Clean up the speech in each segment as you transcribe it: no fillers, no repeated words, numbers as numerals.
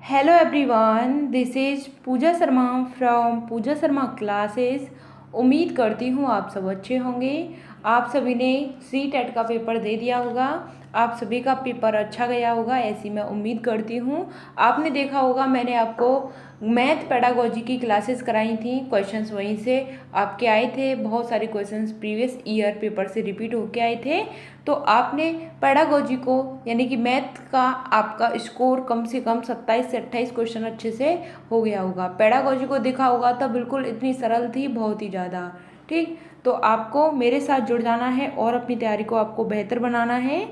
Hello everyone, this is Pooja Sharma from Pooja Sharma classes. उम्मीद करती हूँ आप सब अच्छे होंगे। आप सभी ने सी टेट का पेपर दे दिया होगा। आप सभी का पेपर अच्छा गया होगा, ऐसी मैं उम्मीद करती हूँ। आपने देखा होगा मैंने आपको मैथ पेडागोजी की क्लासेस कराई थी। क्वेश्चंस वहीं से आपके आए थे। बहुत सारे क्वेश्चंस प्रीवियस ईयर पेपर से रिपीट होके आए थे। तो आपने पेडागोजी को यानी कि मैथ का आपका स्कोर कम से कम 27 से 28 क्वेश्चन अच्छे से हो गया होगा। पेडागोजी को देखा होगा तो बिल्कुल इतनी सरल थी, बहुत ही ज़्यादा। ठीक, तो आपको मेरे साथ जुड़ जाना है और अपनी तैयारी को आपको बेहतर बनाना है।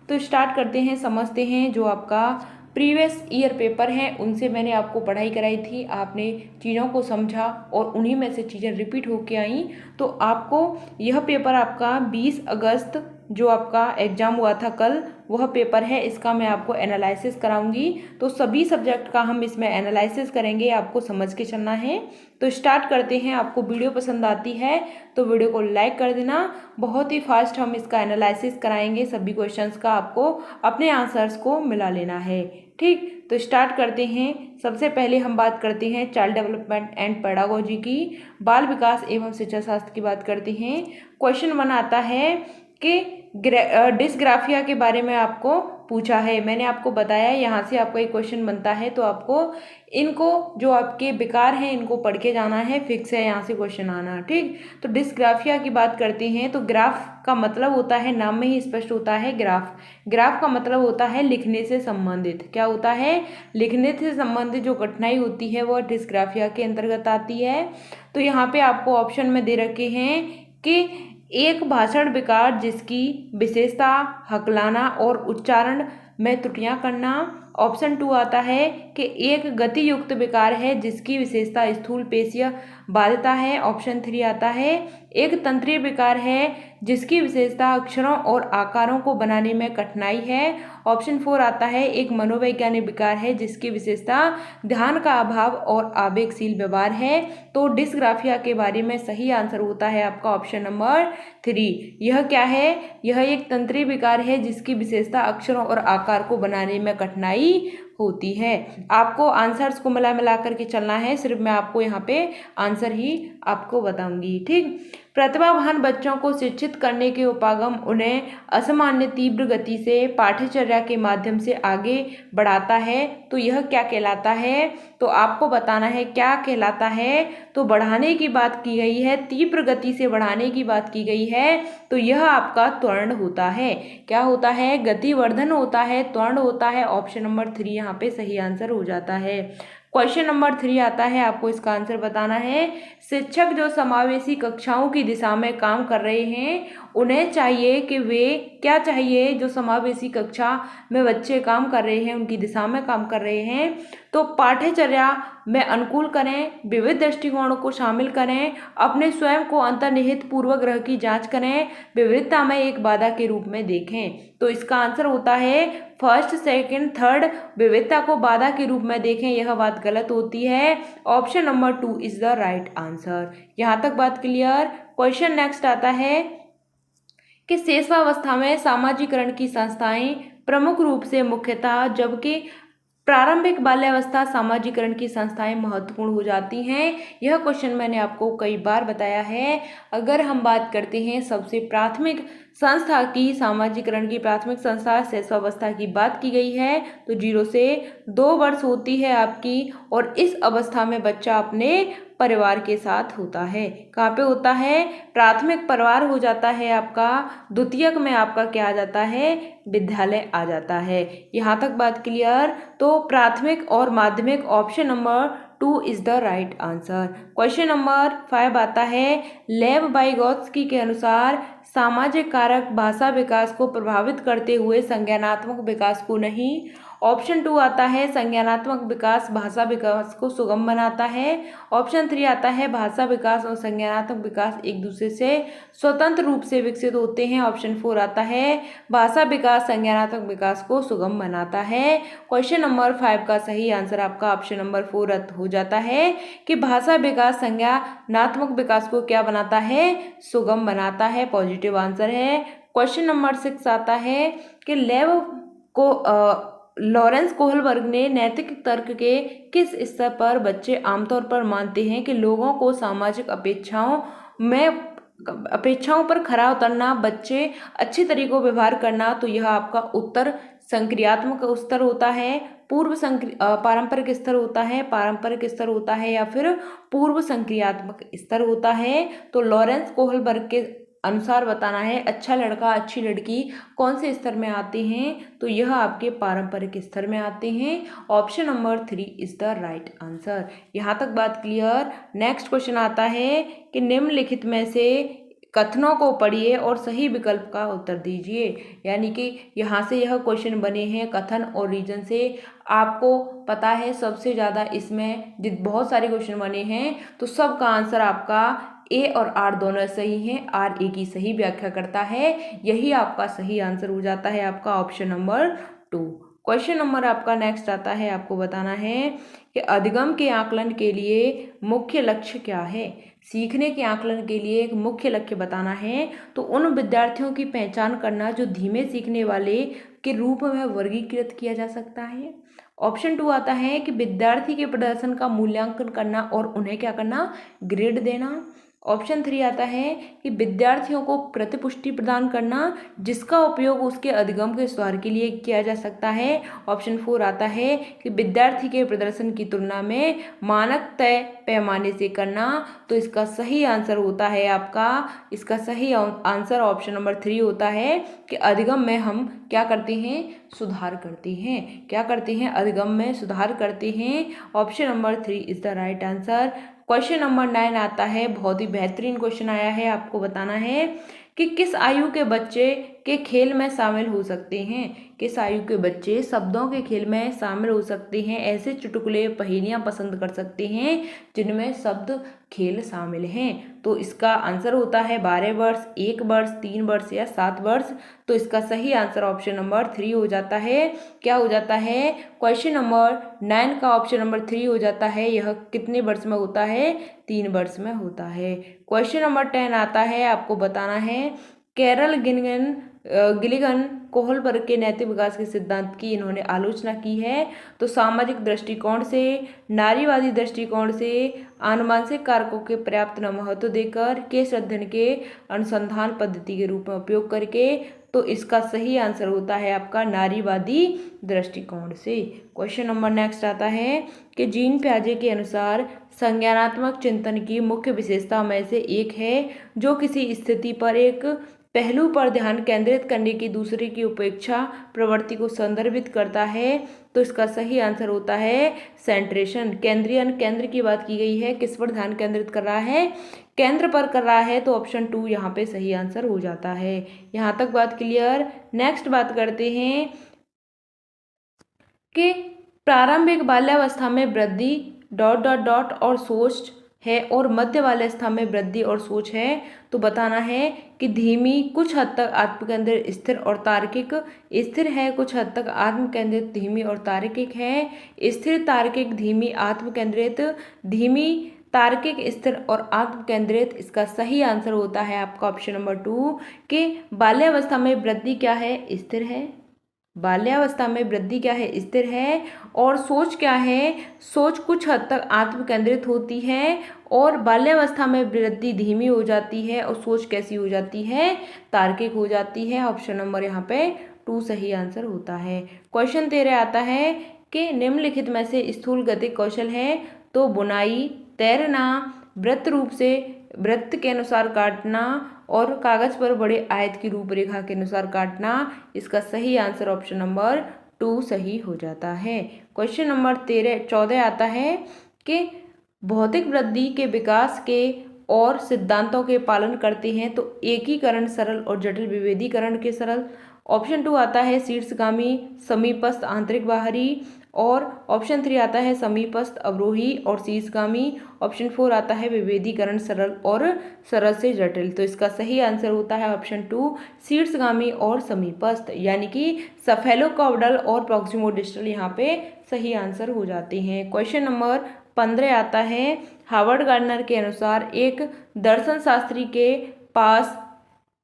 तो स्टार्ट करते हैं, समझते हैं। जो आपका प्रीवियस ईयर पेपर है उनसे मैंने आपको पढ़ाई कराई थी, आपने चीज़ों को समझा और उन्हीं में से चीज़ें रिपीट होके आई। तो आपको यह पेपर आपका 20 अगस्त जो आपका एग्ज़ाम हुआ था कल, वह पेपर है। इसका मैं आपको एनालिसिस कराऊंगी। तो सभी सब्जेक्ट का हम इसमें एनालिसिस करेंगे, आपको समझ के चलना है। तो स्टार्ट करते हैं। आपको वीडियो पसंद आती है तो वीडियो को लाइक कर देना। बहुत ही फास्ट हम इसका एनालिसिस कराएंगे। सभी क्वेश्चंस का आपको अपने आंसर्स को मिला लेना है। ठीक, तो स्टार्ट करते हैं। सबसे पहले हम बात करते हैं चाइल्ड डेवलपमेंट एंड पेडागोजी की, बाल विकास एवं शिक्षा शास्त्र की बात करते हैं। क्वेश्चन 1 आता है कि डिस्ग्राफिया के बारे में आपको पूछा है। मैंने आपको बताया यहाँ से आपका एक क्वेश्चन बनता है, तो आपको इनको जो आपके विकार हैं इनको पढ़ के जाना है। फिक्स है यहाँ से क्वेश्चन आना। ठीक, तो डिस्ग्राफिया की बात करते हैं। तो ग्राफ का मतलब होता है, नाम में ही स्पष्ट होता है ग्राफ। ग्राफ का मतलब होता है लिखने से संबंधित। क्या होता है? लिखने से संबंधित जो कठिनाई होती है वह डिस्ग्राफिया के अंतर्गत आती है। तो यहाँ पे आपको ऑप्शन में दे रखे हैं कि एक भाषण विकार जिसकी विशेषता हकलाना और उच्चारण में त्रुटियां करना। ऑप्शन 2 आता है कि एक गति युक्त विकार है जिसकी विशेषता स्थूल पेशीय बाध्यता है। ऑप्शन 3 आता है एक तंत्रीय विकार है जिसकी विशेषता अक्षरों और आकारों को बनाने में कठिनाई है। ऑप्शन 4 आता है एक मनोवैज्ञानिक विकार है जिसकी विशेषता ध्यान का अभाव और आवेगशील व्यवहार है। तो डिस्ग्राफिया के बारे में सही आंसर होता है आपका ऑप्शन नंबर 3। यह क्या है? यह एक तंत्रीय विकार है जिसकी विशेषता अक्षरों और आकार को बनाने में कठिनाई होती है। आपको आंसर्स को मिला करके चलना है, सिर्फ मैं आपको यहाँ पे आंसर ही आपको बताऊंगी। ठीक, प्रतिभावान बच्चों को शिक्षित करने के उपागम उन्हें असामान्य तीव्र गति से पाठ्यचर्या के माध्यम से आगे बढ़ाता है। तो यह क्या कहलाता है? तो आपको बताना है क्या कहलाता है। तो बढ़ाने की बात की गई है, तीव्र गति से बढ़ाने की बात की गई है। तो यह आपका त्वरण होता है। क्या होता है? गतिवर्धन होता है, त्वरण होता है। ऑप्शन नंबर 3 यहाँ पे सही आंसर हो जाता है। क्वेश्चन नंबर 3 आता है, आपको इसका आंसर बताना है। शिक्षक जो समावेशी कक्षाओं की दिशा में काम कर रहे हैं उन्हें चाहिए कि वे क्या चाहिए? जो समावेशी कक्षा में बच्चे काम कर रहे हैं उनकी दिशा में काम कर रहे हैं तो पाठ्यचर्या में अनुकूल करें, विविध दृष्टिकोणों को शामिल करें, अपने स्वयं को अंतर्निहित पूर्वग्रह की जांच करें, विविधता में एक बाधा के रूप में देखें। तो इसका आंसर होता है फर्स्ट, सेकंड, थर्ड। विविधता को बाधा के रूप में देखें, यह बात गलत होती है। Option number 2 is the right answer. यहाँ तक बात क्लियर। क्वेश्चन नेक्स्ट आता है कि शेषावस्था में सामाजिकरण की संस्थाएं प्रमुख रूप से मुख्यतः, जबकि प्रारंभिक बाल्यावस्था सामाजिकरण की संस्थाएं महत्वपूर्ण हो जाती हैं। यह क्वेश्चन मैंने आपको कई बार बताया है। अगर हम बात करते हैं सबसे प्राथमिक संस्था की, सामाजिकरण की प्राथमिक संस्था शिशुअवस्था की बात की गई है तो 0 से 2 वर्ष होती है आपकी। और इस अवस्था में बच्चा अपने परिवार के साथ होता है। कहाँ पे होता है? प्राथमिक परिवार हो जाता है आपका, द्वितीयक में आपका क्या आ जाता है? विद्यालय आ जाता है। यहाँ तक बात क्लियर। तो प्राथमिक और माध्यमिक option number 2 is the right answer. Question number 5 आता है, लेव वाइगोत्स्की के अनुसार सामाजिक कारक भाषा विकास को प्रभावित करते हुए संज्ञानात्मक विकास को नहीं। ऑप्शन 2 आता है संज्ञानात्मक विकास भाषा विकास को सुगम बनाता है। ऑप्शन 3 आता है भाषा विकास और संज्ञानात्मक विकास एक दूसरे से स्वतंत्र रूप से विकसित होते हैं। ऑप्शन 4 आता है भाषा विकास संज्ञानात्मक विकास को सुगम बनाता है। क्वेश्चन नंबर 5 का सही आंसर आपका ऑप्शन नंबर 4 हो जाता है कि भाषा विकास संज्ञानात्मक विकास को क्या बनाता है? सुगम बनाता है। पॉजिटिव आंसर है। क्वेश्चन नंबर 6 आता है कि लॉरेंस कोहलबर्ग ने नैतिक तर्क के किस स्तर पर बच्चे आमतौर पर मानते हैं कि लोगों को सामाजिक अपेक्षाओं पर खरा उतरना, बच्चे अच्छे तरीकों व्यवहार करना, तो यह आपका उत्तर संक्रियात्मक स्तर होता है, पारंपरिक स्तर होता है, या फिर पूर्व संक्रियात्मक स्तर होता है। तो लॉरेंस कोहलबर्ग के अनुसार बताना है अच्छा लड़का अच्छी लड़की कौन से स्तर में आते हैं, तो यह आपके पारंपरिक स्तर में आते हैं। Option number 3 is the right answer. यहाँ तक बात क्लियर। नेक्स्ट क्वेश्चन आता है कि निम्नलिखित में से कथनों को पढ़िए और सही विकल्प का उत्तर दीजिए। यानी कि यहाँ से यह क्वेश्चन बने हैं कथन और रीजन से। आपको पता है सबसे ज़्यादा इसमें बहुत सारे क्वेश्चन बने हैं, तो सबका आंसर आपका ए और आर दोनों सही हैं। आर ए की सही व्याख्या करता है, यही आपका सही आंसर हो जाता है आपका ऑप्शन नंबर 2। क्वेश्चन नंबर आपका नेक्स्ट आता है, आपको बताना है कि अधिगम के आकलन के लिए मुख्य लक्ष्य क्या है। सीखने के आकलन के लिए एक मुख्य लक्ष्य बताना है, तो उन विद्यार्थियों की पहचान करना जो धीमे सीखने वाले के रूप में वर्गीकृत किया जा सकता है। ऑप्शन 2 आता है कि विद्यार्थी के प्रदर्शन का मूल्यांकन करना और उन्हें क्या करना, ग्रेड देना। ऑप्शन 3 आता है कि विद्यार्थियों को प्रतिपुष्टि प्रदान करना जिसका उपयोग उसके अधिगम के सुधार के लिए किया जा सकता है। ऑप्शन 4 आता है कि विद्यार्थी के प्रदर्शन की तुलना में मानक तय पैमाने से करना। तो इसका सही आंसर होता है इसका सही आंसर ऑप्शन नंबर 3 होता है कि अधिगम में हम क्या करते हैं, सुधार करते हैं। क्या करते हैं, अधिगम में सुधार करते हैं। Option number 3 is the right answer. Question number 9 आता है, बहुत ही बेहतरीन क्वेश्चन आया है। आपको बताना है कि किस आयु के बच्चे के खेल में शामिल हो सकते हैं। किस आयु के बच्चे शब्दों के खेल में शामिल हो सकते हैं, ऐसे चुटकुले पहेलियां पसंद कर सकते हैं जिनमें शब्द खेल शामिल हैं। तो इसका आंसर होता है 12 वर्ष, 1 वर्ष, 3 वर्ष या 7 वर्ष। तो इसका सही आंसर ऑप्शन नंबर 3 हो जाता है। क्या हो जाता है, क्वेश्चन नंबर 9 का ऑप्शन नंबर 3 हो जाता है। यह कितने वर्ष में होता है, 3 वर्ष में होता है। क्वेश्चन नंबर 10 आता है, आपको बताना है कैरल गिलिगन कोहलबर्ग के नैतिक विकास के सिद्धांत की इन्होंने आलोचना की है। तो सामाजिक दृष्टिकोण से, नारीवादी दृष्टिकोण से, आनुवंशिक कारकों के पर्याप्त महत्व देकर, केस अध्ययन के अनुसंधान पद्धति के रूप में उपयोग करके। तो इसका सही आंसर होता है आपका नारीवादी दृष्टिकोण से। क्वेश्चन नंबर नेक्स्ट आता है कि जीन पियाजे के अनुसार संज्ञानात्मक चिंतन की मुख्य विशेषता में से एक है जो किसी स्थिति पर एक पहलू पर ध्यान केंद्रित करने की दूसरे की उपेक्षा प्रवृत्ति को संदर्भित करता है। तो इसका सही आंसर होता है सेंट्रेशन, केंद्रीयन। केंद्र की बात की गई है, किस पर ध्यान केंद्रित कर रहा है, केंद्र पर कर रहा है। तो ऑप्शन 2 यहाँ पे सही आंसर हो जाता है। यहाँ तक बात क्लियर। नेक्स्ट बात करते हैं कि प्रारंभिक बाल्यावस्था में वृद्धि ... और सोच है और मध्य बाल्यावस्था में वृद्धि और सोच है। तो बताना है कि धीमी, कुछ हद तक आत्मकेंद्रित, स्थिर और तार्किक। स्थिर है, कुछ हद तक आत्मकेंद्रित, धीमी और तार्किक है। स्थिर, तार्किक, धीमी, आत्मकेंद्रित, धीमी, तार्किक, स्थिर और आत्मकेंद्रित। इसका सही आंसर होता है आपका ऑप्शन नंबर 2 कि बाल्यावस्था में वृद्धि क्या है, स्थिर है। बाल्यावस्था में वृद्धि क्या है, स्थिर है। और सोच क्या है, सोच कुछ हद तक आत्मकेंद्रित होती है और बाल्यावस्था में वृद्धि धीमी हो जाती है और सोच कैसी हो जाती है, तार्किक हो जाती है। ऑप्शन नंबर यहाँ पे 2 सही आंसर होता है। क्वेश्चन 13 आता है कि निम्नलिखित में से स्थूल गतिक कौशल है। तो बुनाई, तैरना, वृत्त के अनुसार काटना और कागज पर बड़े आयत की रूपरेखा के अनुसार काटना। इसका सही आंसर ऑप्शन नंबर 2 सही हो जाता है। क्वेश्चन नंबर 14 आता है कि भौतिक वृद्धि के विकास के और सिद्धांतों के पालन करते हैं। तो एकीकरण सरल और जटिल विभेदीकरण के सरल। ऑप्शन 2 आता है शीर्षगामी, समीपस्थ, आंतरिक, बाहरी। और ऑप्शन 3 आता है समीपस्थ, अवरोही और शीर्षगामी। ऑप्शन 4 आता है विभेदीकरण सरल और सरल से जटिल। तो इसका सही आंसर होता है ऑप्शन 2 शीर्षगामी और समीपस्थ, यानी कि सेफेलोकॉर्डल और प्रॉक्सिमोडिस्टल यहाँ पे सही आंसर हो जाते हैं। क्वेश्चन नंबर 15 आता है, हार्वर्ड गार्डनर के अनुसार एक दर्शन शास्त्री के पास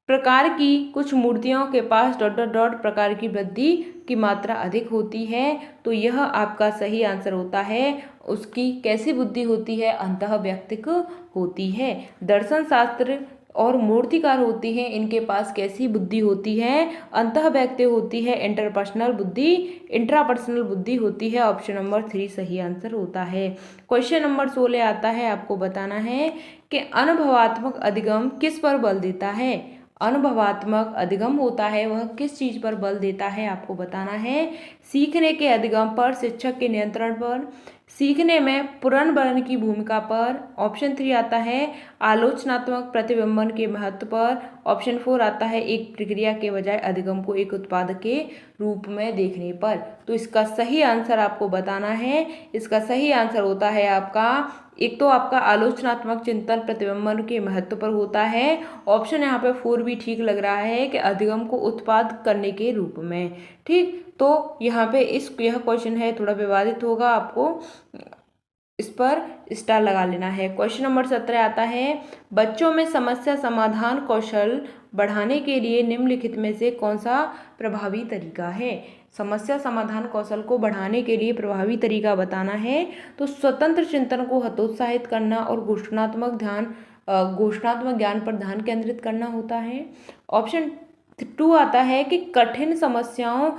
प्रकार की कुछ मूर्तियों के पास डॉट डॉट डॉट प्रकार की वृद्धि की मात्रा अधिक होती है। तो यह आपका सही आंसर होता है। उसकी कैसी बुद्धि होती है? अंतःवैयक्तिक होती है। दर्शन शास्त्र और मूर्तिकार होती हैं, इनके पास कैसी बुद्धि होती है? अंतःवैयक्तिक होती है। इंटरपर्सनल बुद्धि, इंट्रापर्सनल बुद्धि होती है। ऑप्शन नंबर 3 सही आंसर होता है। क्वेश्चन नंबर 16 आता है, आपको बताना है कि अनुभवात्मक अधिगम किस पर बल देता है? अनुभवात्मक अधिगम होता है वह किस चीज पर बल देता है? आपको बताना है। सीखने के अधिगम पर, शिक्षक के नियंत्रण पर, सीखने में पुनर्वलन की भूमिका पर। ऑप्शन 3 आता है आलोचनात्मक प्रतिबिंबन के महत्व पर। ऑप्शन 4 आता है एक प्रक्रिया के बजाय अधिगम को एक उत्पाद के रूप में देखने पर। तो इसका सही आंसर आपको बताना है। इसका सही आंसर होता है आपका, एक तो आपका आलोचनात्मक चिंतन प्रतिबिंबन के महत्व पर होता है। ऑप्शन यहाँ पे 4 भी ठीक लग रहा है कि अधिगम को उत्पाद करने के रूप में। ठीक, तो यहाँ पे यह क्वेश्चन है थोड़ा विवादित होगा, आपको इस पर स्टार लगा लेना है। क्वेश्चन नंबर 17 आता है, बच्चों में समस्या समाधान कौशल बढ़ाने के लिए निम्नलिखित में से कौन सा प्रभावी तरीका है? समस्या समाधान कौशल को बढ़ाने के लिए प्रभावी तरीका बताना है। तो स्वतंत्र चिंतन को हतोत्साहित करना और घोषणात्मक ज्ञान पर ध्यान केंद्रित करना होता है। ऑप्शन 2 आता है कि कठिन समस्याओं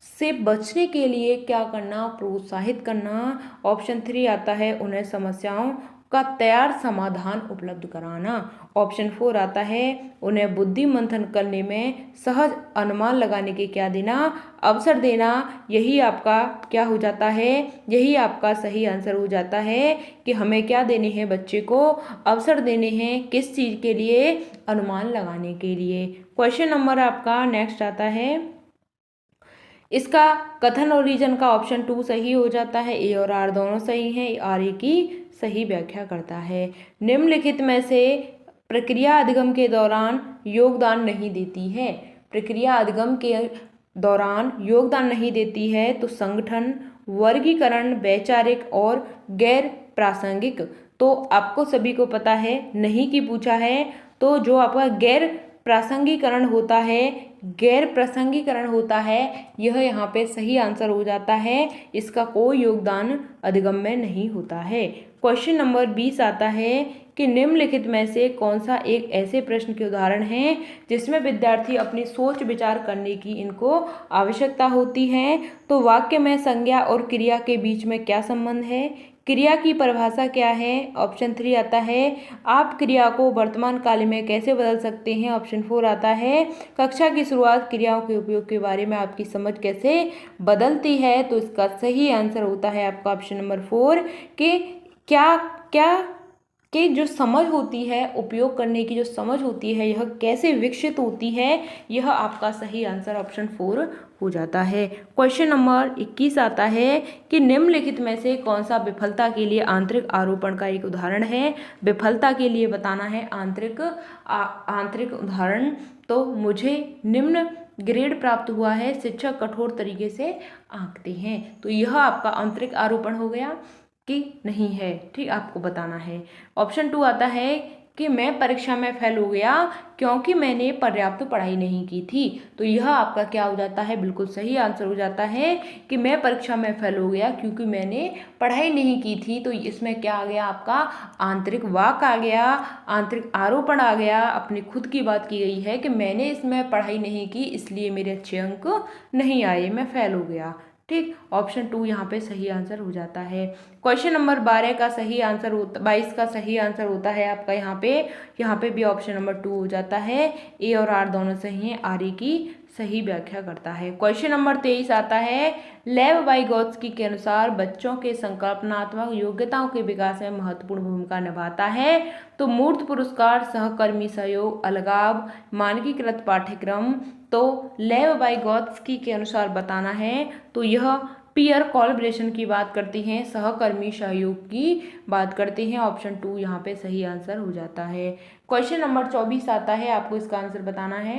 से बचने के लिए क्या करना? प्रोत्साहित करना। ऑप्शन 3 आता है उन्हें समस्याओं का तैयार समाधान उपलब्ध कराना। ऑप्शन 4 आता है उन्हें बुद्धि मंथन करने में सहज अनुमान लगाने के क्या देना? अवसर देना। यही आपका क्या हो जाता है? यही आपका सही आंसर हो जाता है कि हमें क्या देने हैं? बच्चे को अवसर देने हैं। किस चीज़ के लिए? अनुमान लगाने के लिए। क्वेश्चन नंबर आपका नेक्स्ट आता है, इसका कथन और रीजन का ऑप्शन 2 सही हो जाता है। ए और आर दोनों सही हैं। आर ए की सही व्याख्या करता है। निम्नलिखित में से प्रक्रिया अधिगम के दौरान योगदान नहीं देती है। प्रक्रिया अधिगम के दौरान योगदान नहीं देती है तो संगठन, वर्गीकरण, वैचारिक और गैर प्रासंगिक। तो आपको सभी को पता है नहीं की पूछा है, तो जो आपका गैर प्रासंगिकरण होता है यह यहाँ पे सही आंसर हो जाता है। इसका कोई योगदान अधिगम में नहीं होता है। क्वेश्चन नंबर 20 आता है कि निम्नलिखित में से कौन सा एक ऐसे प्रश्न के उदाहरण हैं जिसमें विद्यार्थी अपनी सोच विचार करने की इनको आवश्यकता होती है। तो वाक्य में संज्ञा और क्रिया के बीच में क्या संबंध है? क्रिया की परिभाषा क्या है? ऑप्शन 3 आता है आप क्रिया को वर्तमान काल में कैसे बदल सकते हैं। ऑप्शन 4 आता है कक्षा की शुरुआत क्रियाओं के उपयोग के बारे में आपकी समझ कैसे बदलती है। तो इसका सही आंसर होता है आपका ऑप्शन नंबर 4 कि क्या क्या कि जो समझ होती है, उपयोग करने की जो समझ होती है, यह कैसे विकसित होती है। यह आपका सही आंसर ऑप्शन 4 हो जाता है। क्वेश्चन नंबर 21 आता है कि निम्नलिखित में से कौन सा विफलता के लिए आंतरिक आरोपण का एक उदाहरण है। विफलता के लिए बताना है आंतरिक उदाहरण। तो मुझे निम्न ग्रेड प्राप्त हुआ है, शिक्षक कठोर तरीके से आंकते हैं। तो यह आपका आंतरिक आरोपण हो गया कि नहीं है। ठीक, आपको बताना है। ऑप्शन 2 आता है कि मैं परीक्षा में फेल हो गया क्योंकि मैंने पर्याप्त पढ़ाई नहीं की थी। तो यह आपका क्या हो जाता है? बिल्कुल सही आंसर हो जाता है कि मैं परीक्षा में फेल हो गया क्योंकि मैंने पढ़ाई नहीं की थी। तो इसमें क्या आ गया? आपका आंतरिक वाक आ गया, आंतरिक आरोपण आ गया। अपनी खुद की बात की गई है कि मैंने इसमें पढ़ाई नहीं की इसलिए मेरे अच्छे अंक नहीं आए, मैं फेल हो गया। ठीक, ऑप्शन 2 यहाँ पे सही आंसर हो जाता है। क्वेश्चन नंबर 12 का सही आंसर 22 का सही आंसर होता है आपका यहाँ पे भी ऑप्शन नंबर 2 हो जाता है। ए और आर दोनों सही हैं। आर ए की सही व्याख्या करता है। क्वेश्चन नंबर 23 आता है लेव वाइगोत्स्की के अनुसार बच्चों के संकल्पनात्मक योग्यताओं के विकास में महत्वपूर्ण भूमिका निभाता है। तो मूर्त पुरस्कार, सहकर्मी सहयोग, अलगाव, मानकीकृत पाठ्यक्रम। तो लेव वाइगोत्स्की के अनुसार बताना है तो यह पीयर कोलैबोरेशन की बात करती हैं, सहकर्मी सहयोग की बात करते हैं। ऑप्शन 2 यहाँ पे सही आंसर हो जाता है। क्वेश्चन नंबर 24 आता है, आपको इसका आंसर बताना है।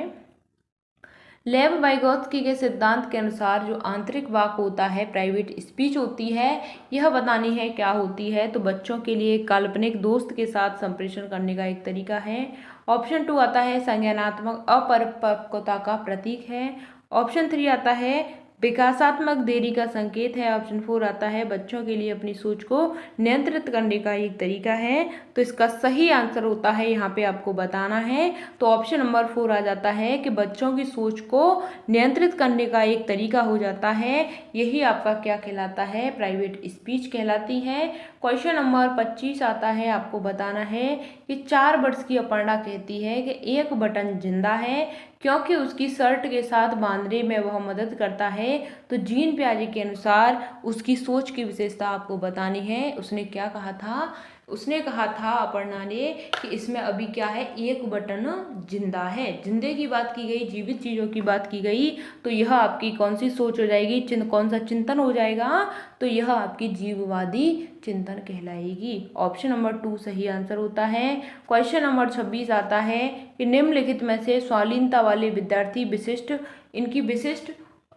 लेव वाइगोत्स्की के सिद्धांत के अनुसार जो आंतरिक वाक होता है, प्राइवेट स्पीच होती है, यह बतानी है क्या होती है। तो बच्चों के लिए काल्पनिक दोस्त के साथ संप्रेषण करने का एक तरीका है। ऑप्शन 2 आता है संज्ञानात्मक अपरिपक्वता का प्रतीक है। ऑप्शन 3 आता है विकासात्मक देरी का संकेत है। ऑप्शन 4 आता है बच्चों के लिए अपनी सोच को नियंत्रित करने का एक तरीका है। तो इसका सही आंसर होता है, यहाँ पे आपको बताना है, तो ऑप्शन नंबर 4 आ जाता है कि बच्चों की सोच को नियंत्रित करने का एक तरीका हो जाता है। यही आपका क्या कहलाता है, प्राइवेट स्पीच कहलाती है। क्वेश्चन नंबर 25 आता है, आपको बताना है कि 4 वर्ष की अपर्णा कहती है कि एक बटन जिंदा है क्योंकि उसकी शर्ट के साथ बांधने में वह मदद करता है। तो जीन पियाजे के अनुसार उसकी सोच की विशेषता आपको बतानी है। उसने क्या कहा था, उसने कहा था अपर्णा ने कि इसमें अभी क्या है, एक बटन जिंदा है। जिंदे की बात की गई, जीवित चीज़ों की बात की गई, तो यह आपकी कौन सी सोच हो जाएगी, कौन सा चिंतन हो जाएगा, तो यह आपकी जीववादी चिंतन कहलाएगी। ऑप्शन नंबर 2 सही आंसर होता है। क्वेश्चन नंबर 26 आता है कि निम्नलिखित में से शालीनता वाले विद्यार्थी विशिष्ट, इनकी विशिष्ट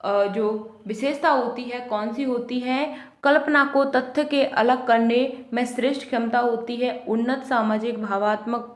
जो विशेषता होती है कौन सी होती है। कल्पना को तथ्य के अलग करने में श्रेष्ठ क्षमता होती है। उन्नत सामाजिक भावात्मक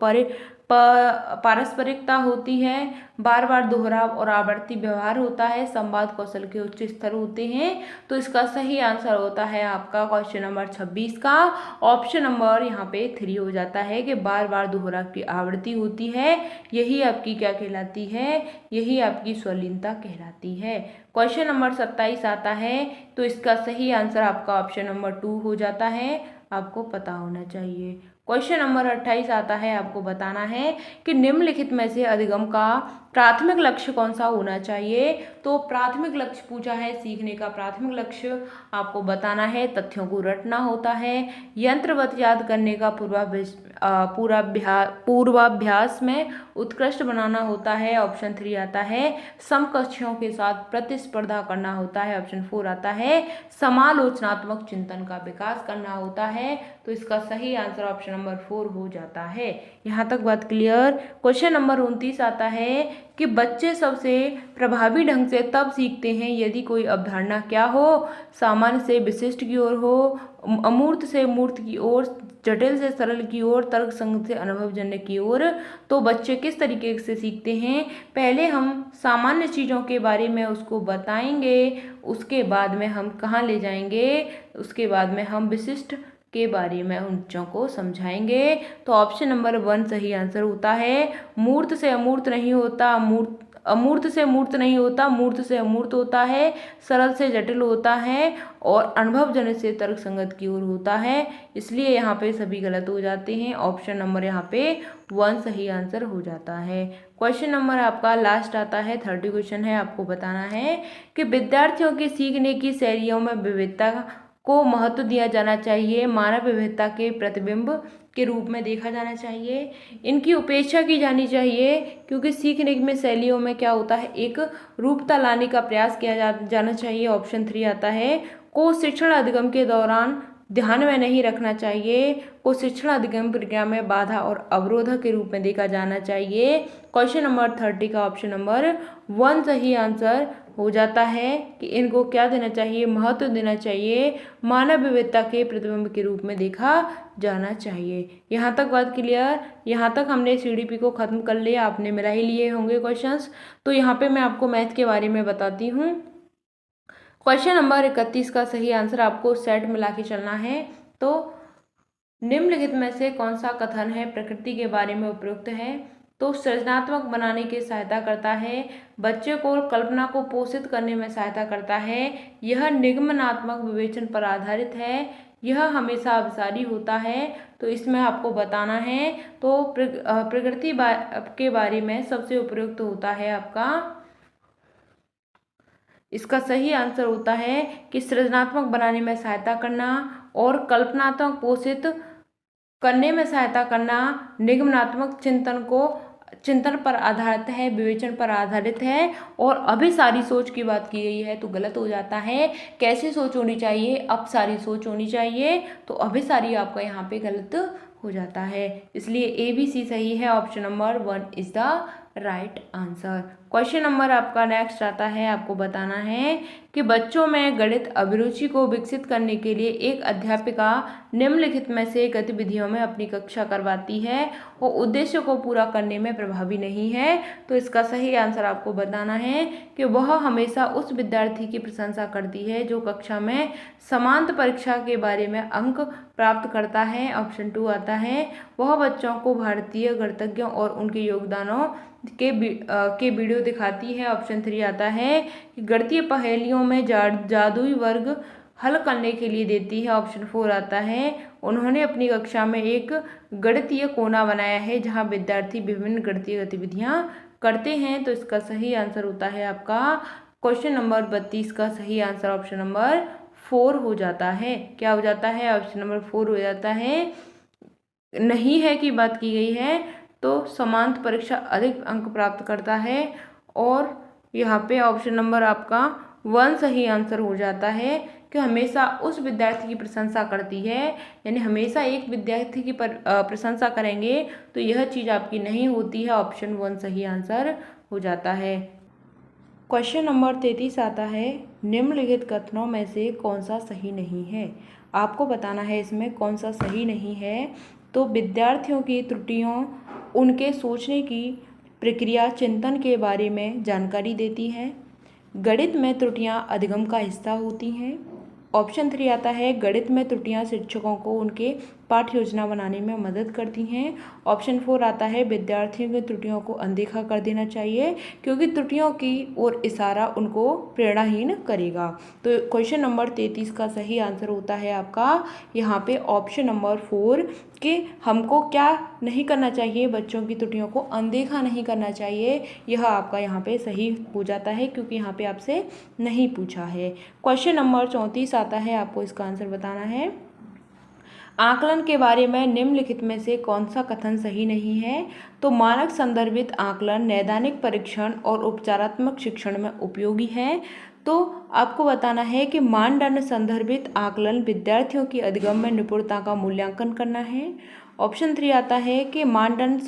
पारस्परिकता होती है। बार बार दोहराव और आवर्ती व्यवहार होता है। संवाद कौशल के उच्च स्तर होते हैं। तो इसका सही आंसर होता है आपका क्वेश्चन नंबर 26 का ऑप्शन नंबर यहाँ पे 3 हो जाता है कि बार बार दोहराव की आवृत्ति होती है। यही आपकी क्या कहलाती है, यही आपकी शालीनता कहलाती है। क्वेश्चन नंबर 27 आता है, तो इसका सही आंसर आपका ऑप्शन नंबर 2 हो जाता है, आपको पता होना चाहिए। क्वेश्चन नंबर 28 आता है, आपको बताना है कि निम्नलिखित में से अधिगम का प्राथमिक लक्ष्य कौन सा होना चाहिए। तो प्राथमिक लक्ष्य पूछा है, सीखने का प्राथमिक लक्ष्य आपको बताना है। तथ्यों को रटना होता है, यंत्रवत याद करने का पूर्वाभ्यास में उत्कृष्ट बनाना होता है। ऑप्शन 3 आता है समकक्षों के साथ प्रतिस्पर्धा करना होता है। ऑप्शन 4 आता है समालोचनात्मक चिंतन का विकास करना होता है। तो इसका सही आंसर ऑप्शन नंबर 4 हो जाता है। यहाँ तक बात क्लियर। क्वेश्चन नंबर 29 आता है कि बच्चे सबसे प्रभावी ढंग से तब सीखते हैं यदि कोई अवधारणा क्या हो, सामान्य से विशिष्ट की ओर हो, अमूर्त से मूर्त की ओर, जटिल से सरल की ओर, तर्कसंगत से अनुभवजन्य की ओर। तो बच्चे किस तरीके से सीखते हैं, पहले हम सामान्य चीज़ों के बारे में उसको बताएंगे, उसके बाद में हम कहाँ ले जाएंगे, उसके बाद में हम विशिष्ट के बारे में उन चीज़ों को समझाएंगे। तो ऑप्शन नंबर 1 सही आंसर होता है। मूर्त से अमूर्त नहीं होता, अमूर्त से मूर्त नहीं होता, मूर्त से अमूर्त होता है, सरल से जटिल होता है और अनुभवजन्य से तर्कसंगत की ओर होता है। इसलिए यहाँ पे सभी गलत हो जाते हैं। ऑप्शन नंबर यहाँ पे 1 सही आंसर हो जाता है। क्वेश्चन नंबर आपका लास्ट आता है, 30 क्वेश्चन है, आपको बताना है कि विद्यार्थियों के सीखने की शैलियों में विविधता को महत्व दिया जाना चाहिए, मानव विविधता के प्रतिबिंब के रूप में देखा जाना चाहिए, इनकी उपेक्षा की जानी चाहिए, क्योंकि सीखने में शैलियों में क्या होता है, एक रूपता लाने का प्रयास किया जाना चाहिए। ऑप्शन 3 आता है को शिक्षण अधिगम के दौरान ध्यान में नहीं रखना चाहिए, को शिक्षण अधिगम प्रक्रिया में बाधा और अवरोधक के रूप में देखा जाना चाहिए। क्वेश्चन नंबर 30 का ऑप्शन नंबर 1 सही आंसर हो जाता है कि इनको क्या देना चाहिए, महत्व देना चाहिए, मानव विविधता के प्रतिबिंब के रूप में देखा जाना चाहिए। यहाँ तक बात क्लियर। यहाँ तक हमने CDP को ख़त्म कर लिया, आपने मिला ही लिए होंगे क्वेश्चंस। तो यहाँ पे मैं आपको मैथ के बारे में बताती हूँ। क्वेश्चन नंबर 31 का सही आंसर आपको सेट मिला के चलना है। तो निम्नलिखित में से कौन सा कथन है प्रकृति के बारे में उपयुक्त है। तो सृजनात्मक बनाने की सहायता करता है, बच्चे को कल्पना को पोषित करने में सहायता करता है, यह निगमनात्मक विवेचन पर आधारित है, यह हमेशा अभिसारी होता है। तो इसमें आपको बताना है, तो प्रकृति के बारे में सबसे उपयुक्त होता है आपका, इसका सही आंसर होता है कि सृजनात्मक बनाने में सहायता करना और कल्पनात्मक पोषित करने में सहायता करना, निगमनात्मक चिंतन पर आधारित है, विवेचन पर आधारित है। और अभी सारी सोच की बात की गई है तो गलत हो जाता है। कैसी सोच होनी चाहिए, अब सारी सोच होनी चाहिए। तो अभी सारी आपका यहाँ पे गलत हो जाता है, इसलिए ABC सही है। Option number 1 is the right answer. Question number आपका नेक्स्ट आता है, आपको बताना है कि बच्चों में गणित अभिरुचि को विकसित करने के लिए एक अध्यापिका निम्नलिखित में से गतिविधियों में अपनी कक्षा करवाती है और उद्देश्य को पूरा करने में प्रभावी नहीं है। तो इसका सही आंसर आपको बताना है कि वह हमेशा उस विद्यार्थी की प्रशंसा करती है जो कक्षा में समांतर परीक्षा के बारे में अंक प्राप्त करता है। ऑप्शन 2 आता है, वह बच्चों को भारतीय गणितज्ञों और उनके योगदानों के वीडियो दिखाती है। ऑप्शन 3 आता है कि गणितीय पहेलियों में जादुई वर्ग हल करने के लिए देती है। ऑप्शन 4 आता है, उन्होंने अपनी कक्षा में एक गणितीय कोना बनाया है जहां विद्यार्थी विभिन्न गणितीय गतिविधियां करते हैं। तो इसका सही आंसर होता है आपका क्वेश्चन नंबर 32 का सही आंसर ऑप्शन नंबर 4 हो जाता है। क्या हो जाता है? ऑप्शन नंबर 4 हो जाता है। नहीं है की बात की गई है तो समांतर परीक्षा अधिक अंक प्राप्त करता है और यहाँ पे ऑप्शन नंबर आपका 1 सही आंसर हो जाता है कि हमेशा उस विद्यार्थी की प्रशंसा करती है, यानी हमेशा एक विद्यार्थी की प्रशंसा करेंगे तो यह चीज़ आपकी नहीं होती है। ऑप्शन 1 सही आंसर हो जाता है। क्वेश्चन नंबर 33 आता है, निम्नलिखित कथनों में से कौन सा सही नहीं है। आपको बताना है इसमें कौन सा सही नहीं है। तो विद्यार्थियों की त्रुटियों उनके सोचने की प्रक्रिया चिंतन के बारे में जानकारी देती है। गणित में त्रुटियां अधिगम का हिस्सा होती हैं। ऑप्शन 3 आता है, गणित में त्रुटियां शिक्षकों को उनके पाठ्य योजना बनाने में मदद करती हैं। ऑप्शन 4 आता है, विद्यार्थियों की त्रुटियों को अनदेखा कर देना चाहिए क्योंकि त्रुटियों की ओर इशारा उनको प्रेरणाहीन करेगा। तो क्वेश्चन नंबर 33 का सही आंसर होता है आपका यहाँ पे ऑप्शन नंबर 4 कि हमको क्या नहीं करना चाहिए, बच्चों की त्रुटियों को अनदेखा नहीं करना चाहिए। यह आपका यहाँ पे सही हो जाता है क्योंकि यहाँ पे आपसे नहीं पूछा है। क्वेश्चन नंबर 34 आता है, आपको इसका आंसर बताना है। आकलन के बारे में निम्नलिखित में से कौन सा कथन सही नहीं है। तो मानक संदर्भित आकलन नैदानिक परीक्षण और उपचारात्मक शिक्षण में उपयोगी है। तो आपको बताना है कि मानदंड संदर्भित आकलन विद्यार्थियों की अधिगम में निपुणता का मूल्यांकन करना है। ऑप्शन 3 आता है कि मानदंड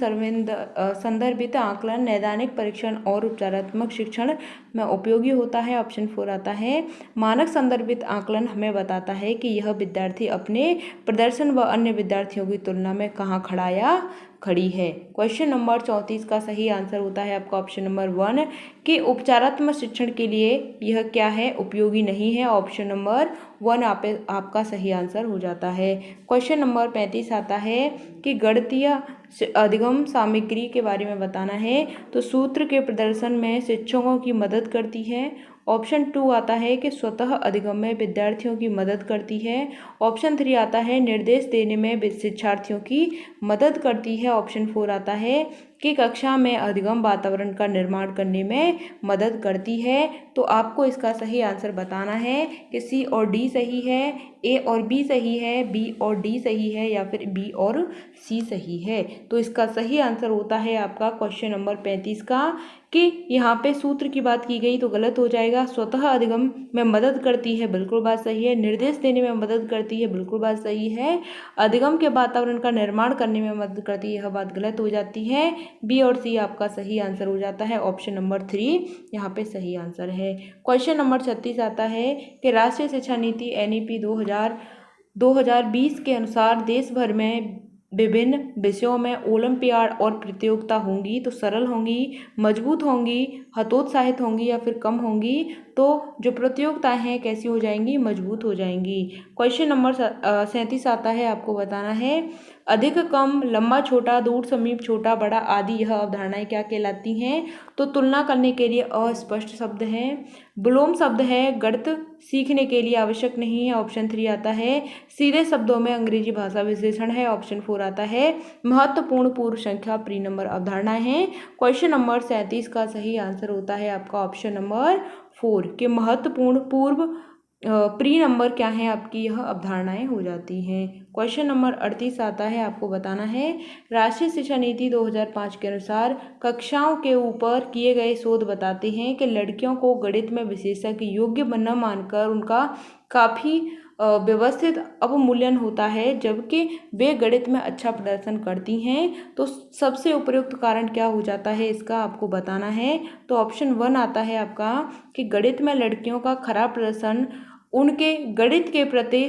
संदर्भित आकलन नैदानिक परीक्षण और उपचारात्मक शिक्षण में उपयोगी होता है। ऑप्शन 4 आता है, मानक संदर्भित आकलन हमें बताता है कि यह विद्यार्थी अपने प्रदर्शन व अन्य विद्यार्थियों की तुलना में कहाँ खड़ा या खड़ी है। क्वेश्चन नंबर 34 का सही आंसर होता है आपका ऑप्शन नंबर 1 कि उपचारात्मक शिक्षण के लिए यह क्या है, उपयोगी नहीं है। ऑप्शन नंबर 1 आपका सही आंसर हो जाता है। क्वेश्चन नंबर 35 आता है कि गणितीय अधिगम सामग्री के बारे में बताना है। तो सूत्र के प्रदर्शन में शिक्षकों की मदद करती है। ऑप्शन 2 आता है कि स्वतः अधिगम में विद्यार्थियों की मदद करती है। ऑप्शन 3 आता है, निर्देश देने में शिक्षार्थियों की मदद करती है। ऑप्शन 4 आता है कि कक्षा में अधिगम वातावरण का निर्माण करने में मदद करती है। तो आपको इसका सही आंसर बताना है कि सी और डी सही है, ए और बी सही है, बी और डी सही है या फिर बी और सी सही है। तो इसका सही आंसर होता है आपका क्वेश्चन नंबर 35 का कि यहाँ पे सूत्र की बात की गई तो गलत हो जाएगा। स्वतः अधिगम में मदद करती है, बिल्कुल बात सही है। निर्देश देने में मदद करती है, बिल्कुल बात सही है। अधिगम के वातावरण का निर्माण करने में मदद करती है, यह बात गलत हो जाती है। बी और सी आपका सही आंसर हो जाता है। ऑप्शन नंबर 3 यहाँ पे सही आंसर है। क्वेश्चन नंबर 36 आता है कि राष्ट्रीय शिक्षा नीति NEP 2020 के अनुसार देश भर में विभिन्न विषयों में ओलंपियाड और प्रतियोगिता होंगी तो सरल होंगी, मजबूत होंगी, हतोत्साहित होंगी या फिर कम होंगी। तो जो प्रतियोगिताएं हैं कैसी हो जाएंगी, मजबूत हो जाएंगी। क्वेश्चन नंबर 37 आता है, आपको बताना है अधिक कम, लंबा छोटा, दूर समीप, छोटा बड़ा आदि यह अवधारणाएं क्या कहलाती हैं। तो तुलना करने के लिए अस्पष्ट शब्द है, विलोम शब्द है, गणित सीखने के लिए आवश्यक नहीं है। ऑप्शन 3 आता है, सीधे शब्दों में अंग्रेजी भाषा विश्लेषण है। ऑप्शन 4 आता है, महत्वपूर्ण पूर्व संख्या प्री नंबर अवधारणाएं हैं। क्वेश्चन नंबर 37 का सही आंसर होता है आपका ऑप्शन नंबर 4 कि महत्वपूर्ण पूर्व प्री नंबर क्या है आपकी, यह अवधारणाएं हो जाती हैं। क्वेश्चन नंबर 38 आता है, आपको बताना है राष्ट्रीय शिक्षा नीति 2005 के अनुसार कक्षाओं के ऊपर किए गए शोध बताते हैं कि लड़कियों को गणित में विशेषज्ञ योग्य न मानकर उनका काफ़ी व्यवस्थित अवमूल्यन होता है जबकि वे गणित में अच्छा प्रदर्शन करती हैं। तो सबसे उपयुक्त कारण क्या हो जाता है इसका आपको बताना है। तो ऑप्शन 1 आता है आपका कि गणित में लड़कियों का खराब प्रदर्शन उनके गणित के प्रति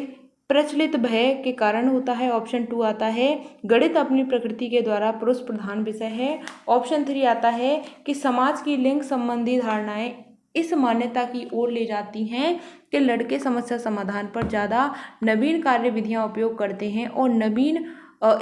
प्रचलित भय के कारण होता है। ऑप्शन 2 आता है गणित अपनी प्रकृति के द्वारा पुरुष प्रधान विषय है। ऑप्शन 3 आता है कि समाज की लिंग संबंधी धारणाएं इस मान्यता की ओर ले जाती हैं कि लड़के समस्या समाधान पर ज़्यादा नवीन कार्य विधियाँ उपयोग करते हैं और नवीन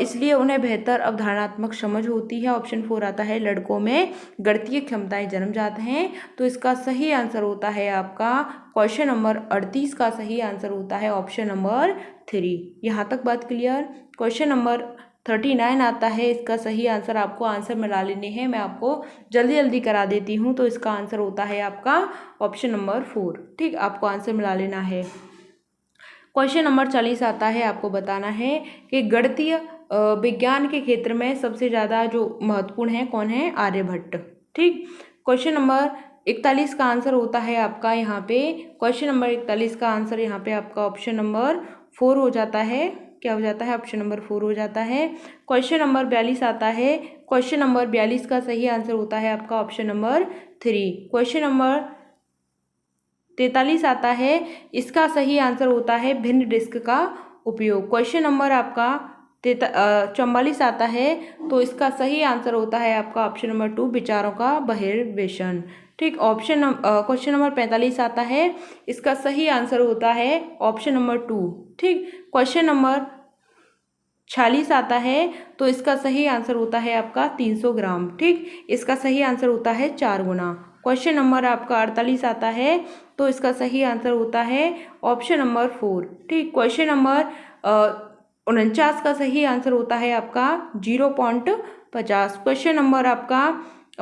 इसलिए उन्हें बेहतर अवधारणात्मक समझ होती है। ऑप्शन 4 आता है लड़कों में गणितीय क्षमताएं जन्मजात हैं। तो इसका सही आंसर होता है आपका क्वेश्चन नंबर 38 का सही आंसर होता है ऑप्शन नंबर 3। यहाँ तक बात क्लियर। क्वेश्चन नंबर 39 आता है, इसका सही आंसर आपको आंसर मिला लेने हैं। मैं आपको जल्दी जल्दी करा देती हूँ। तो इसका आंसर होता है आपका ऑप्शन नंबर 4। ठीक, आपको आंसर मिला लेना है। क्वेश्चन नंबर 40 आता है, आपको बताना है कि गणितीय विज्ञान के क्षेत्र में सबसे ज़्यादा जो महत्वपूर्ण है कौन है, आर्यभट्ट। ठीक, क्वेश्चन नंबर 41 का आंसर होता है आपका यहाँ पे, क्वेश्चन नंबर 41 का आंसर यहाँ पे आपका ऑप्शन नंबर 4 हो जाता है। क्या हो जाता है, ऑप्शन नंबर 4 हो जाता है। क्वेश्चन नंबर 42 आता है, क्वेश्चन नंबर 42 का सही आंसर होता है आपका ऑप्शन नंबर 3। क्वेश्चन नंबर 43 आता है, इसका सही आंसर होता है भिन्न डिस्क का उपयोग। क्वेश्चन नंबर आपका 44 आता है, तो इसका सही आंसर होता है आपका ऑप्शन नंबर 2 विचारों का बहिर्वेशन। ठीक, क्वेश्चन नंबर 45 आता है, इसका सही आंसर होता है ऑप्शन नंबर 2। ठीक, क्वेश्चन नंबर 46 आता है, तो इसका सही आंसर होता है आपका 300 ग्राम। ठीक, इसका सही आंसर होता है 4 गुना। क्वेश्चन नंबर आपका 48 आता है, तो इसका सही आंसर होता है ऑप्शन नंबर 4। ठीक, क्वेश्चन नंबर 49 का सही आंसर होता है आपका 0.50। क्वेश्चन नंबर आपका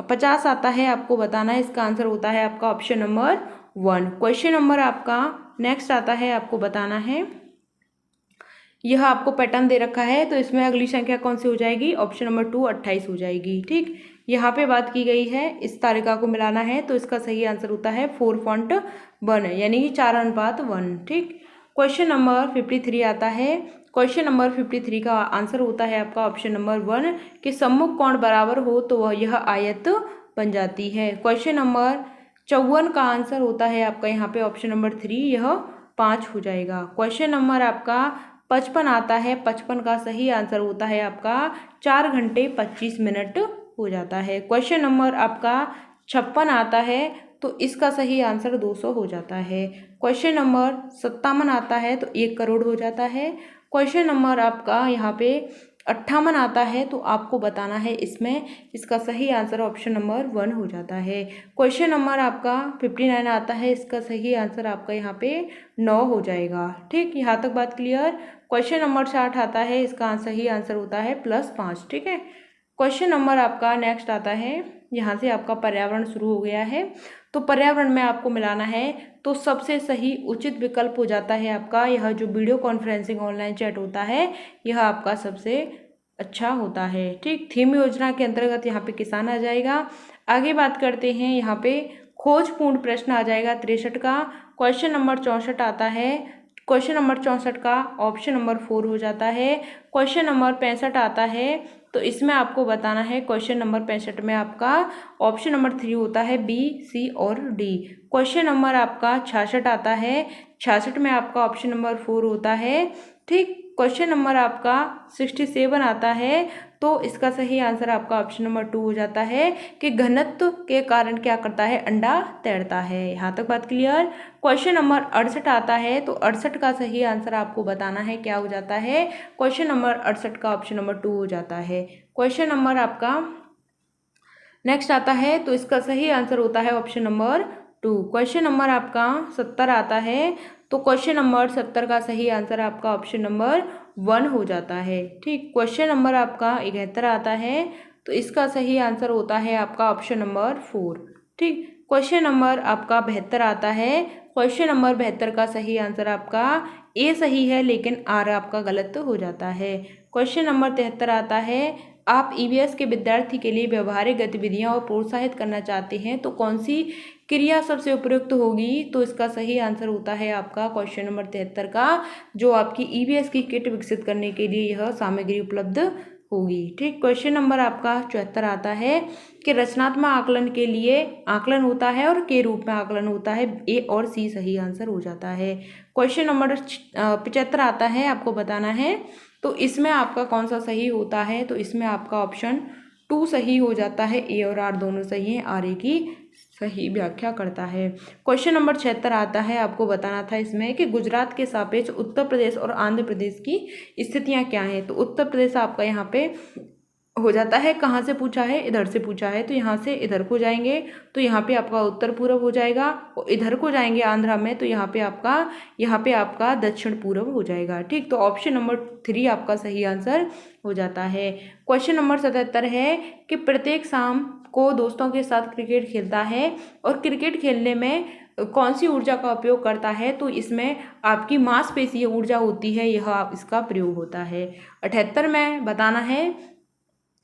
50 आता है, आपको बताना है, इसका आंसर होता है आपका ऑप्शन नंबर 1। क्वेश्चन नंबर आपका नेक्स्ट आता है, आपको बताना है, यह आपको पैटर्न दे रखा है, तो इसमें अगली संख्या कौन सी हो जाएगी, ऑप्शन नंबर 2 28 हो जाएगी। ठीक, यहाँ पे बात की गई है इस तालिका को मिलाना है, तो इसका सही आंसर होता है 4.1 यानी कि 4:1। ठीक, क्वेश्चन नंबर 53 आता है, क्वेश्चन नंबर 53 का आंसर होता है आपका ऑप्शन नंबर 1 कि सम्मुख कोण बराबर हो तो वह यह आयत बन जाती है। क्वेश्चन नंबर 54 का आंसर होता है आपका यहाँ पे ऑप्शन नंबर 3, यह 5 हो जाएगा। क्वेश्चन नंबर आपका 55 आता है, 55 का सही आंसर होता है आपका 4 घंटे 25 मिनट हो जाता है। क्वेश्चन नंबर आपका 56 आता है, तो इसका सही आंसर 200 हो जाता है। क्वेश्चन नंबर 57 आता है, तो 1 करोड़ हो जाता है। क्वेश्चन नंबर आपका यहाँ पे 58 आता है, तो आपको बताना है इसमें, इसका सही आंसर ऑप्शन नंबर 1 हो जाता है। क्वेश्चन नंबर आपका 59 आता है, इसका सही आंसर आपका यहाँ पे 9 हो जाएगा। ठीक, यहाँ तक बात क्लियर। क्वेश्चन नंबर 60 आता है, इसका सही आंसर होता है +5। ठीक है, क्वेश्चन नंबर आपका नेक्स्ट आता है, यहाँ से आपका पर्यावरण शुरू हो गया है, तो पर्यावरण में आपको मिलाना है, तो सबसे सही उचित विकल्प हो जाता है आपका यह जो वीडियो कॉन्फ्रेंसिंग ऑनलाइन चैट होता है, यह आपका सबसे अच्छा होता है। ठीक, थीम योजना के अंतर्गत यहाँ पे किसान आ जाएगा। आगे बात करते हैं, यहाँ पे खोजपूर्ण प्रश्न आ जाएगा 63 का। क्वेश्चन नंबर 64 आता है, क्वेश्चन नंबर 64 का ऑप्शन नंबर 4 हो जाता है। क्वेश्चन नंबर 65 आता है, तो इसमें आपको बताना है, क्वेश्चन नंबर 65 में आपका ऑप्शन नंबर 3 होता है B, C और D। क्वेश्चन नंबर आपका 66 आता है, 66 में आपका ऑप्शन नंबर 4 होता है। ठीक, क्वेश्चन नंबर आपका 67 आता है, तो इसका सही आंसर आपका ऑप्शन नंबर 2 हो जाता है कि घनत्व के कारण क्या करता है, अंडा तैरता है। यहाँ तक बात क्लियर। क्वेश्चन नंबर 68 आता है, तो 68 का सही आंसर आपको बताना है, क्या हो जाता है, क्वेश्चन नंबर 68 का ऑप्शन नंबर 2 हो जाता है। क्वेश्चन नंबर आपका नेक्स्ट आता है, तो इसका सही आंसर होता है ऑप्शन नंबर 2। क्वेश्चन नंबर आपका 70 आता है, तो क्वेश्चन नंबर 70 का सही आंसर आपका ऑप्शन नंबर 1 हो जाता है। ठीक, क्वेश्चन नंबर आपका 71 आता है, तो इसका सही आंसर होता है आपका ऑप्शन नंबर 4। ठीक, क्वेश्चन नंबर आपका 72 आता है, क्वेश्चन नंबर 72 का सही आंसर आपका ए सही है, लेकिन आर आपका गलत हो जाता है। क्वेश्चन नंबर 73 आता है, आप EVS के विद्यार्थी के लिए व्यवहारिक गतिविधियां और प्रोत्साहित करना चाहते हैं, तो कौन सी क्रिया सबसे उपयुक्त होगी, तो इसका सही आंसर होता है आपका क्वेश्चन नंबर 73 का, जो आपकी ईवीएस की किट विकसित करने के लिए यह सामग्री उपलब्ध होगी। ठीक, क्वेश्चन नंबर आपका 74 आता है कि रचनात्मक आकलन के लिए आकलन होता है और के रूप में आकलन होता है। ए और सी सही आंसर हो जाता है। क्वेश्चन नंबर 75 आता है, आपको बताना है तो इसमें आपका कौन सा सही होता है, तो इसमें आपका ऑप्शन 2 सही हो जाता है। ए और आर दोनों सही हैं, आर ए की सही व्याख्या करता है। क्वेश्चन नंबर 76 आता है, आपको बताना था इसमें कि गुजरात के सापेक्ष उत्तर प्रदेश और आंध्र प्रदेश की स्थितियां क्या हैं। तो उत्तर प्रदेश आपका यहाँ पे हो जाता है, कहाँ से पूछा है, इधर से पूछा है, तो यहाँ से इधर को जाएंगे तो यहाँ पे आपका उत्तर पूर्व हो जाएगा, और इधर को जाएंगे आंध्रा में तो यहाँ पे आपका दक्षिण पूर्व हो जाएगा। ठीक, तो ऑप्शन नंबर 3 आपका सही आंसर हो जाता है। क्वेश्चन नंबर 77 है कि प्रत्येक शाम को दोस्तों के साथ क्रिकेट खेलता है और क्रिकेट खेलने में कौन सी ऊर्जा का उपयोग करता है, तो इसमें आपकी मांसपेशीय ऊर्जा होती है, यह इसका प्रयोग होता है। 78 में बताना है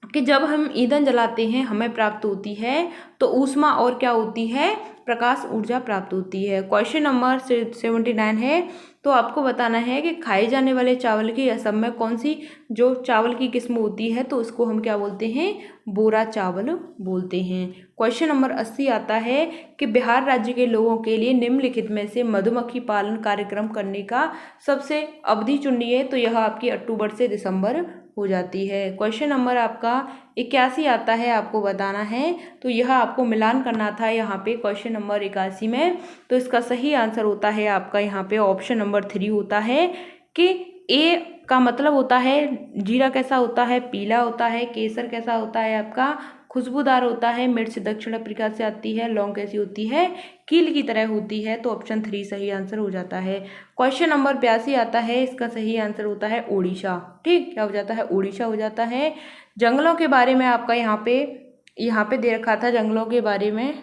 कि जब हम ईंधन जलाते हैं हमें प्राप्त होती है तो ऊष्मा और क्या होती है, प्रकाश ऊर्जा प्राप्त होती है। क्वेश्चन नंबर 79 है, तो आपको बताना है कि खाए जाने वाले चावल की असम में कौन सी जो चावल की किस्म होती है, तो उसको हम क्या बोलते हैं, बोरा चावल बोलते हैं। क्वेश्चन नंबर 80 आता है कि बिहार राज्य के लोगों के लिए निम्नलिखित में से मधुमक्खी पालन कार्यक्रम करने का सबसे अवधि चुनिए, तो यह आपकी अक्टूबर से दिसंबर हो जाती है। क्वेश्चन नंबर आपका 81 आता है, आपको बताना है तो यह आपको मिलान करना था यहाँ पे क्वेश्चन नंबर 81 में, तो इसका सही आंसर होता है आपका यहाँ पे ऑप्शन नंबर 3 होता है कि ए का मतलब होता है जीरा कैसा होता है, पीला होता है, केसर कैसा होता है आपका खुशबूदार होता है, मिर्च दक्षिण अफ्रीका से आती है, लौंग कैसी होती है, कील की तरह होती है, तो ऑप्शन 3 सही आंसर हो जाता है। क्वेश्चन नंबर 82 आता है, इसका सही आंसर होता है ओडिशा। ठीक, क्या हो जाता है, ओडिशा हो जाता है। जंगलों के बारे में आपका यहाँ पे दे रखा था, जंगलों के बारे में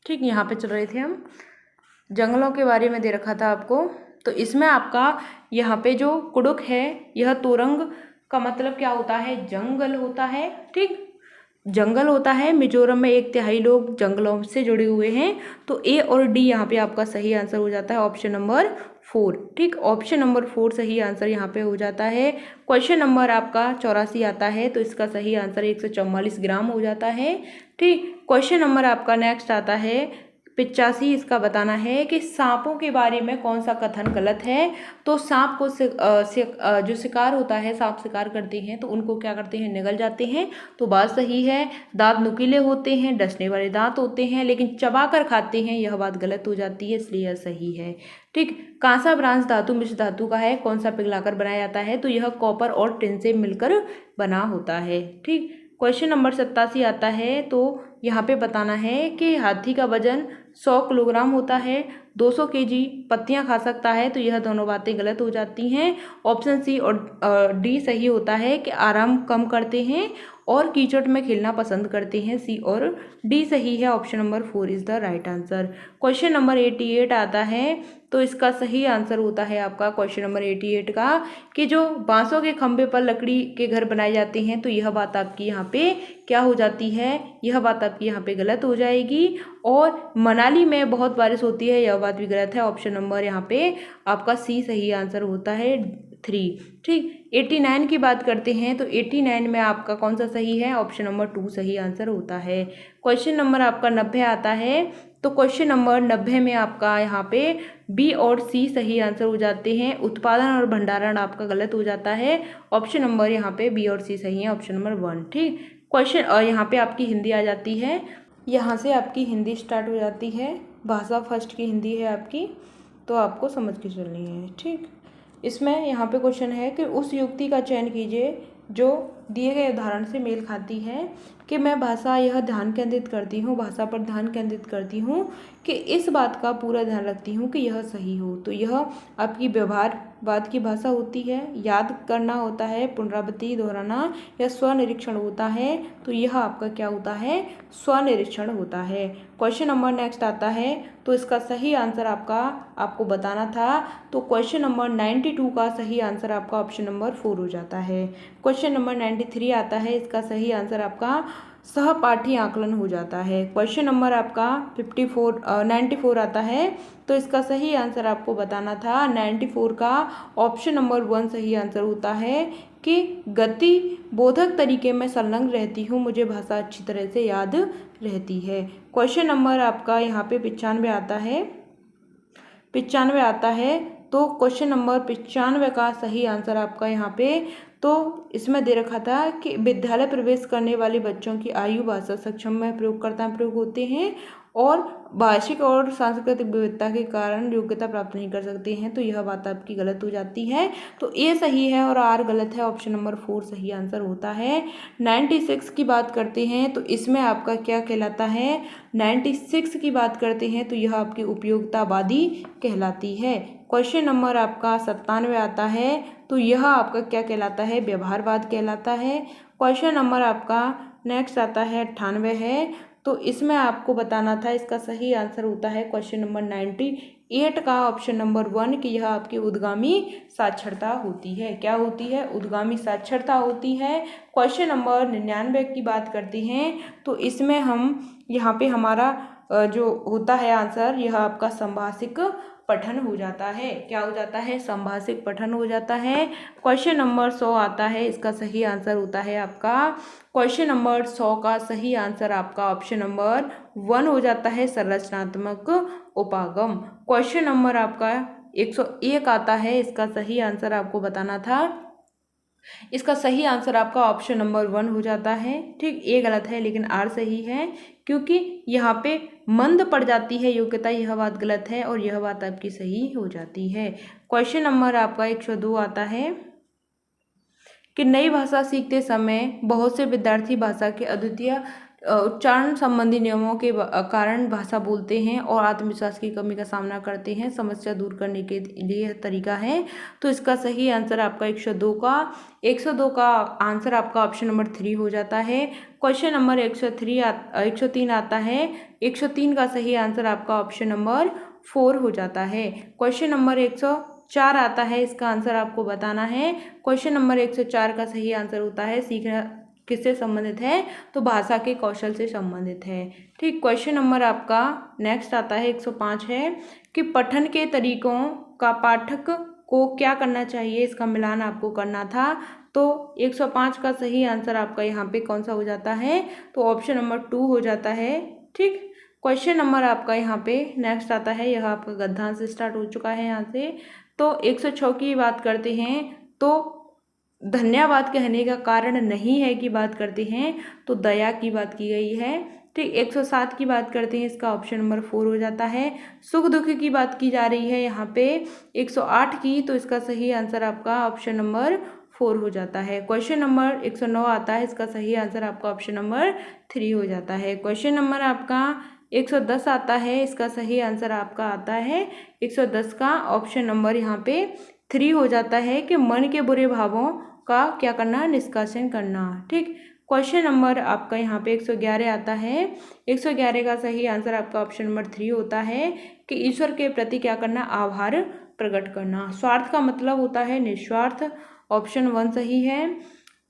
ठीक, यहाँ पे चल रहे थे हम, जंगलों के बारे में दे रखा था आपको, तो इसमें आपका यहाँ पे जो कुडुक है, यह तोरंग का मतलब क्या होता है, जंगल होता है। ठीक, जंगल होता है। मिजोरम में 1/3 लोग जंगलों से जुड़े हुए हैं, तो ए और डी यहाँ पे आपका सही आंसर हो जाता है ऑप्शन नंबर 4। ठीक, ऑप्शन नंबर 4 सही आंसर यहाँ पे हो जाता है। क्वेश्चन नंबर आपका 84 आता है, तो इसका सही आंसर 144 ग्राम हो जाता है। ठीक, क्वेश्चन नंबर आपका नेक्स्ट आता है 85, इसका बताना है कि सांपों के बारे में कौन सा कथन गलत है। तो सांप को जो शिकार होता है, सांप शिकार करते हैं तो उनको क्या करते हैं, निगल जाते हैं, तो बात सही है। दांत नुकीले होते हैं, डसने वाले दांत होते हैं, लेकिन चबा कर खाते हैं, यह बात गलत हो जाती है, इसलिए यह सही है। ठीक, कांसा ब्रांस धातु मिश्र धातु का है, कौन सा पिघलाकर बनाया जाता है, तो यह कॉपर और टिन से मिलकर बना होता है। ठीक, क्वेश्चन नंबर 87 आता है, तो यहाँ पे बताना है कि हाथी का वजन 100 किलोग्राम होता है, 200 केजी पत्तियाँ खा सकता है, तो यह दोनों बातें गलत हो जाती हैं। ऑप्शन सी और डी सही होता है कि आराम कम करते हैं और कीचड़ में खेलना पसंद करते हैं, सी और डी सही है, option number 4 is the right answer. Question number 88 आता है, तो इसका सही आंसर होता है आपका क्वेश्चन नंबर 88 का कि जो बांसों के खंभे पर लकड़ी के घर बनाए जाते हैं, तो यह बात आपकी यहाँ पे क्या हो जाती है, यह बात आपकी यहाँ पे गलत हो जाएगी। और मनाली में बहुत बारिश होती है, यह बात भी गलत है, ऑप्शन नंबर यहाँ पे आपका सी सही आंसर होता है 3। ठीक, 89 की बात करते हैं, तो 89 में आपका कौन सा सही है, ऑप्शन नंबर 2 सही आंसर होता है। क्वेश्चन नंबर आपका 90 आता है, तो क्वेश्चन नंबर 90 में आपका यहाँ पे बी और सी सही आंसर हो जाते हैं। उत्पादन और भंडारण आपका गलत हो जाता है, ऑप्शन नंबर यहाँ पे बी और सी सही है, ऑप्शन नंबर 1। ठीक, क्वेश्चन यहाँ पे आपकी हिंदी आ जाती है, यहाँ से आपकी हिंदी स्टार्ट हो जाती है, भाषा फर्स्ट की हिंदी है आपकी, तो आपको समझ के चलनी है। ठीक, इसमें यहाँ पे क्वेश्चन है कि उस युक्ति का चयन कीजिए जो दिए गए उदाहरण से मेल खाती है। कि मैं भाषा यह ध्यान केंद्रित करती हूँ, भाषा पर ध्यान केंद्रित करती हूँ कि इस बात का पूरा ध्यान रखती हूँ कि यह सही हो। तो यह आपकी व्यवहारवाद की भाषा होती है, याद करना होता है, पुनरावृत्ति दोहराना या स्वनिरीक्षण होता है। तो यह आपका क्या होता है, स्वनिरीक्षण होता है। क्वेश्चन नंबर नेक्स्ट आता है, तो इसका सही आंसर आपको बताना था। तो क्वेश्चन नंबर 92 का सही आंसर आपका ऑप्शन नंबर 4 हो जाता है। क्वेश्चन नंबर 93 आता है, इसका सही आंसर आपका सहपाठी आकलन हो जाता है। क्वेश्चन नंबर आपका 94 आता है, तो इसका सही आंसर आपको बताना था। 94 का ऑप्शन नंबर 1 सही आंसर होता है कि गति बोधक तरीके में संलग्न रहती हूँ, मुझे भाषा अच्छी तरह से याद रहती है। क्वेश्चन नंबर आपका यहाँ पे 95 आता है। तो क्वेश्चन नंबर 95 का सही आंसर आपका यहाँ पे, तो इसमें दे रखा था कि विद्यालय प्रवेश करने वाले बच्चों की आयु भाषा सक्षम में प्रयोगकर्ता में प्रयोग होते हैं और भाषिक और सांस्कृतिक विविधता के कारण योग्यता प्राप्त नहीं कर सकते हैं। तो यह बात आपकी गलत हो जाती है। तो ए सही है और आर गलत है, ऑप्शन नंबर 4 सही आंसर होता है। 96 की बात करते हैं, तो इसमें आपका क्या कहलाता है, 96 की बात करते हैं तो यह आपकी उपयोगितावादी कहलाती है। क्वेश्चन नंबर आपका 97 आता है, तो यह आपका क्या कहलाता है, व्यवहारवाद कहलाता है। क्वेश्चन नंबर आपका नेक्स्ट आता है 98 है, तो इसमें आपको बताना था, इसका सही आंसर होता है क्वेश्चन नंबर 98 का ऑप्शन नंबर 1 कि यह आपकी उद्गामी साक्षरता होती है। क्या होती है, उद्गामी साक्षरता होती है। क्वेश्चन नंबर 99 की बात करते हैं, तो इसमें हम यहाँ पे हमारा जो होता है आंसर, यह आपका संभाषिक पठन हो जाता है। क्या हो जाता है, संभाषिक पठन हो जाता है। क्वेश्चन नंबर 100 आता है, इसका सही आंसर होता है आपका क्वेश्चन नंबर 100 का सही आंसर आपका ऑप्शन नंबर 1 हो जाता है, संरचनात्मक उपागम। क्वेश्चन नंबर आपका 101 आता है, इसका सही आंसर आपको बताना था। इसका सही आंसर आपका ऑप्शन नंबर 1 हो जाता है। ठीक, ए गलत है लेकिन आर सही है, क्योंकि यहाँ पे मंद पड़ जाती है योग्यता, यह बात गलत है और यह बात आपकी सही हो जाती है। क्वेश्चन नंबर आपका 102 आता है कि नई भाषा सीखते समय बहुत से विद्यार्थी भाषा के अद्वितीय उच्चारण संबंधी नियमों के कारण भाषा बोलते हैं और आत्मविश्वास की कमी का सामना करते हैं। समस्या दूर करने के लिए यह तरीका है। तो इसका सही आंसर आपका 102 का आंसर आपका ऑप्शन नंबर 3 हो जाता है। क्वेश्चन नंबर 103 आता है, 103 का सही आंसर आपका ऑप्शन नंबर 4 हो जाता है। क्वेश्चन नंबर 104 आता है, इसका आंसर आपको बताना है। क्वेश्चन नंबर 104 का सही आंसर होता है, सीखना किससे संबंधित है, तो भाषा के कौशल से संबंधित है। ठीक, क्वेश्चन नंबर आपका नेक्स्ट आता है 105 है कि पठन के तरीकों का पाठक को क्या करना चाहिए, इसका मिलान आपको करना था। तो 105 का सही आंसर आपका यहाँ पे कौन सा हो जाता है, तो ऑप्शन नंबर 2 हो जाता है। ठीक, क्वेश्चन नंबर आपका यहाँ पे नेक्स्ट आता है, यह आपका गद्यांश से स्टार्ट हो चुका है यहाँ से। तो 106 की बात करते हैं, तो धन्यवाद कहने का कारण नहीं है की बात करते हैं, तो दया की बात की गई है। ठीक, 107 की बात करते हैं, इसका ऑप्शन नंबर 4 हो जाता है। सुख दुख की बात की जा रही है यहाँ पे 108 की, तो इसका सही आंसर आपका ऑप्शन नंबर 4 हो जाता है। क्वेश्चन नंबर 109 आता है, इसका सही आंसर आपका ऑप्शन नंबर 3 हो जाता है। क्वेश्चन नंबर आपका 110 आता है, इसका सही आंसर आपका आता है 110 का ऑप्शन नंबर यहाँ पे 3 हो जाता है कि मन के बुरे भावों का क्या करना, निष्कासन करना। ठीक, क्वेश्चन नंबर आपका यहाँ पे 111 आता है, 111 का सही आंसर आपका ऑप्शन नंबर 3 होता है कि ईश्वर के प्रति क्या करना, आभार प्रकट करना। स्वार्थ का मतलब होता है निस्वार्थ, ऑप्शन 1 सही है।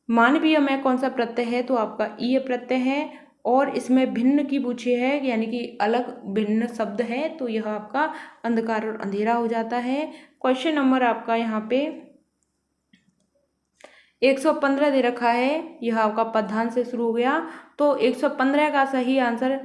मानवीय में कौन सा प्रत्यय है, तो आपका ईय प्रत्यय है और इसमें भिन्न की पूछी है, यानी कि अलग भिन्न शब्द है, तो यह आपका अंधकार और अंधेरा हो जाता है। क्वेश्चन नंबर आपका यहाँ पे 115 दे रखा है, यह आपका पदधान से शुरू हो गया। तो 115 का सही आंसर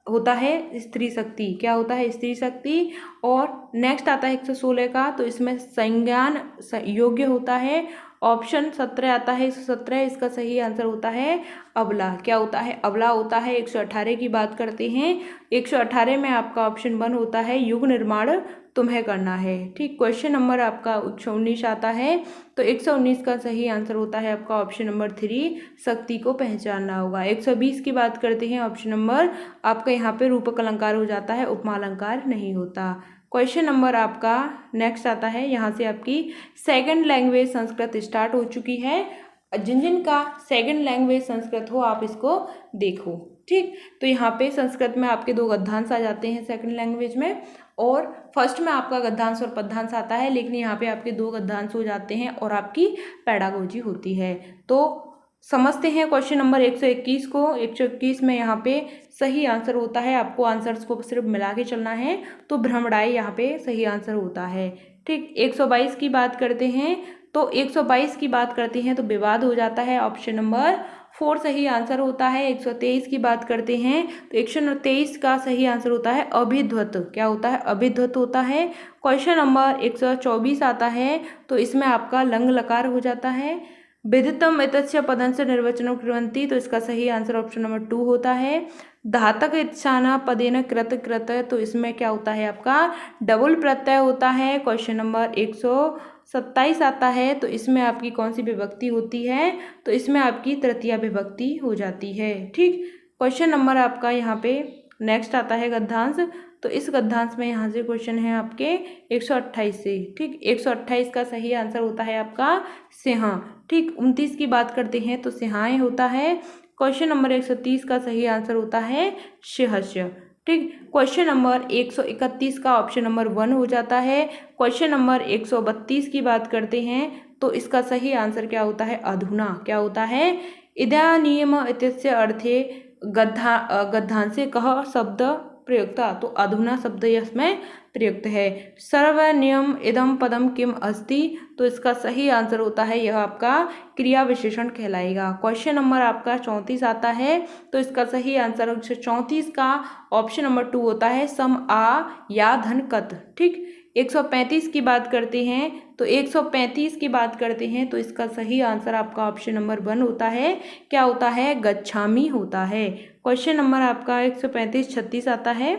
होता है स्त्री शक्ति। क्या होता है, स्त्री शक्ति। और नेक्स्ट आता है 116 का, तो इसमें संज्ञान योग्य होता है, ऑप्शन 17 आता है 117, इसका सही आंसर होता है अबला। क्या होता है, अबला होता है। 118 की बात करते हैं, 118 में आपका ऑप्शन 1 होता है युग निर्माण तुम्हें करना है। ठीक, क्वेश्चन नंबर आपका 119 आता है, तो 119 का सही आंसर होता है आपका ऑप्शन नंबर 3, शक्ति को पहचानना होगा। 120 की बात करते हैं, ऑप्शन नंबर आपका यहाँ पे रूपक अलंकार हो जाता है, उपमा अलंकार नहीं होता। क्वेश्चन नंबर आपका नेक्स्ट आता है, यहाँ से आपकी सेकंड लैंग्वेज संस्कृत स्टार्ट हो चुकी है। जिन जिन का सेकंड लैंग्वेज संस्कृत हो आप इसको देखो। ठीक, तो यहाँ पे संस्कृत में आपके 2 गद्यांश आ जाते हैं सेकंड लैंग्वेज में, और फर्स्ट में आपका गद्यांश और पद्यांश आता है, लेकिन यहाँ पे आपके 2 गद्यांश हो जाते हैं और आपकी पेडागोजी होती है। तो समझते हैं क्वेश्चन नंबर 121 को। 121 में यहाँ पे सही आंसर होता है, आपको आंसर्स को सिर्फ मिला के चलना है, तो भ्रमराई यहाँ पे सही आंसर होता है। ठीक, 122 की बात करते हैं, तो 122 की बात करते हैं तो विवाद हो जाता है, ऑप्शन नंबर 4 सही आंसर होता है। 123 की बात करते हैं तो 123 का सही आंसर होता है अभिध्वत। क्या होता है? अभिध्वत होता है। क्वेश्चन नंबर 124 आता है, तो इसमें आपका लंग लकार हो जाता है। विदितम एतस्य पदस्य निर्वचनं कुर्वन्ति, तो इसका सही आंसर ऑप्शन नंबर 2 होता है। धातक इच्छाना पदेन कृत कृत, तो इसमें क्या होता है आपका डबल प्रत्यय होता है। क्वेश्चन नंबर 127 आता है, तो इसमें आपकी कौन सी विभक्ति होती है? तो इसमें आपकी तृतीया विभक्ति हो जाती है। ठीक, क्वेश्चन नंबर आपका यहाँ पे नेक्स्ट आता है गद्यांश, तो इस गद्यांश में यहाँ से क्वेश्चन है आपके 128 से। ठीक, 128 का सही आंसर होता है आपका सिंह। ठीक, 29 की बात करते हैं तो सिंहाएँ होता है। क्वेश्चन नंबर 130 का सही आंसर होता है सिंहस्य। ठीक, क्वेश्चन नंबर 131 का ऑप्शन नंबर 1 हो जाता है। क्वेश्चन नंबर 132 की बात करते हैं तो इसका सही आंसर क्या होता है? अधुना। क्या होता है? इदानीम इत्यस्य अर्थे गद्यांशे कः शब्द प्रयुक्ता, तो अधुना शब्द इसमें प्रयुक्त है। सर्वनियम इदम पदम किम अस्ति, तो इसका सही आंसर होता है यह आपका क्रिया विशेषण कहलाएगा। क्वेश्चन नंबर आपका 34 आता है, तो इसका सही आंसर 134 का ऑप्शन नंबर 2 होता है सम आ या धन कत। ठीक, 135 की बात करते हैं, तो 135 की बात करते हैं तो इसका सही आंसर आपका ऑप्शन नंबर 1 होता है। क्या होता है? गच्छामी होता है। क्वेश्चन नंबर आपका 135-36 आता है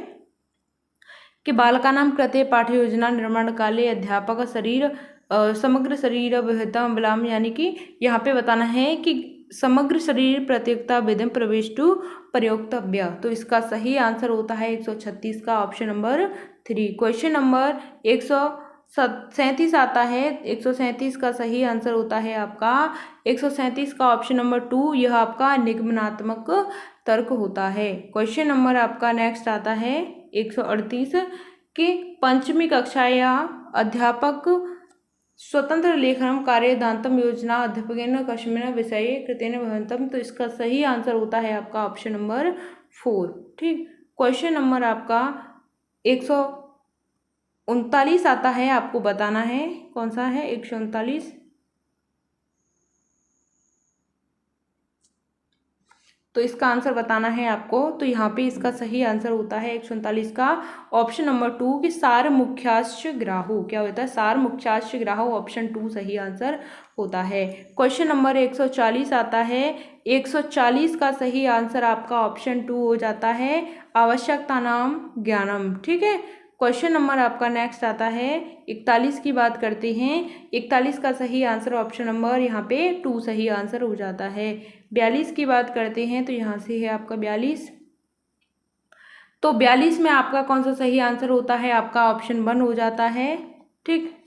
कि बालकानां कृते पाठ्य योजना निर्माण काले अध्यापक शरीर समग्र शरीर विहितम विलाम, यानी कि यहाँ पे बताना है कि समग्र शरीर प्रत्येकता विधिम प्रवेष्टु प्रयोक्तव्य, तो इसका सही आंसर होता है 136 का ऑप्शन नंबर 3। क्वेश्चन नंबर 137 आता है, 137 का सही आंसर होता है आपका 137 का ऑप्शन नंबर 2, यह आपका निगमनात्मक तर्क होता है। क्वेश्चन नंबर आपका नेक्स्ट आता है 138 कि पंचमी कक्षा या अध्यापक स्वतंत्र लेखनम कार्य दांतम योजना अध्यापकेन कस्मिन् विषये कृतेन भवन्तम, तो इसका सही आंसर होता है आपका ऑप्शन नंबर 4। ठीक, क्वेश्चन नंबर आपका 139 आता है, आपको बताना है कौन सा है 139, तो इसका आंसर बताना है आपको। तो यहाँ पे इसका सही आंसर होता है 139 का ऑप्शन नंबर 2 कि सार मुख्याश्च ग्राहो। क्या होता है? सार मुख्याश्च ग्राहो, ऑप्शन 2 सही आंसर होता है। क्वेश्चन नंबर 140 आता है, 140 का सही आंसर आपका ऑप्शन 2 हो जाता है आवश्यकता नाम ज्ञानम। ठीक है, क्वेश्चन नंबर आपका नेक्स्ट आता है 41 की बात करते हैं, 41 का सही आंसर ऑप्शन नंबर यहाँ पे 2 सही आंसर हो जाता है। 42 की बात करते हैं तो यहाँ से है आपका 42, तो 42 में आपका कौन सा सही आंसर होता है? आपका ऑप्शन 1 हो जाता है। ठीक,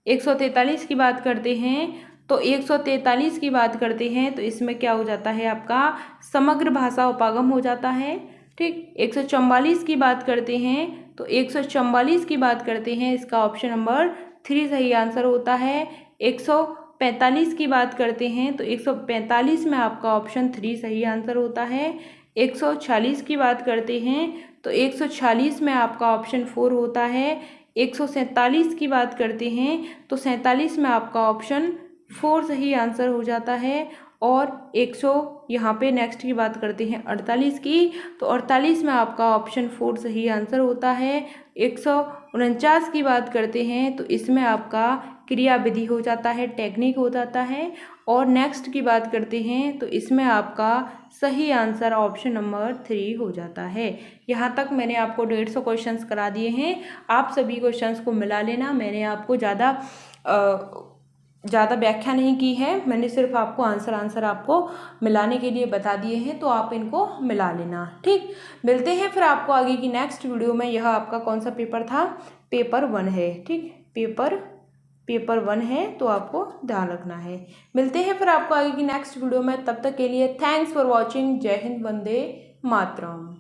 143 की बात करते हैं, तो 143 की बात करते हैं तो इसमें क्या हो जाता है? आपका समग्र भाषा उपागम हो जाता है। ठीक, 144 की बात करते हैं, तो 144 की बात करते हैं, इसका ऑप्शन नंबर 3 सही आंसर होता है। 145 की बात करते हैं, तो 145 में आपका ऑप्शन 3 सही आंसर होता है। 146 की बात करते हैं, तो 146 में आपका ऑप्शन 4 होता है। 147 की बात करते हैं, तो 47 में आपका ऑप्शन 4 सही आंसर हो जाता है। और 100 यहाँ पे नेक्स्ट की बात करते हैं 48 की, तो 48 में आपका ऑप्शन 4 सही आंसर होता है। 149 की बात करते हैं, तो इसमें आपका क्रियाविधि हो जाता है, टेक्निक हो जाता है। और नेक्स्ट की बात करते हैं तो इसमें आपका सही आंसर ऑप्शन नंबर 3 हो जाता है। यहाँ तक मैंने आपको 150 क्वेश्चंस करा दिए हैं। आप सभी क्वेश्चंस को मिला लेना। मैंने आपको ज़्यादा व्याख्या नहीं की है, मैंने सिर्फ आपको आंसर आपको मिलाने के लिए बता दिए हैं, तो आप इनको मिला लेना। ठीक, मिलते हैं फिर आपको आगे की नेक्स्ट वीडियो में। यह आपका कौन सा पेपर था? पेपर 1 है। ठीक, पेपर 1 है, तो आपको ध्यान रखना है। मिलते हैं फिर आपको आगे की नेक्स्ट वीडियो में, तब तक के लिए थैंक्स फॉर वॉचिंग। जय हिंद, वंदे मातरम।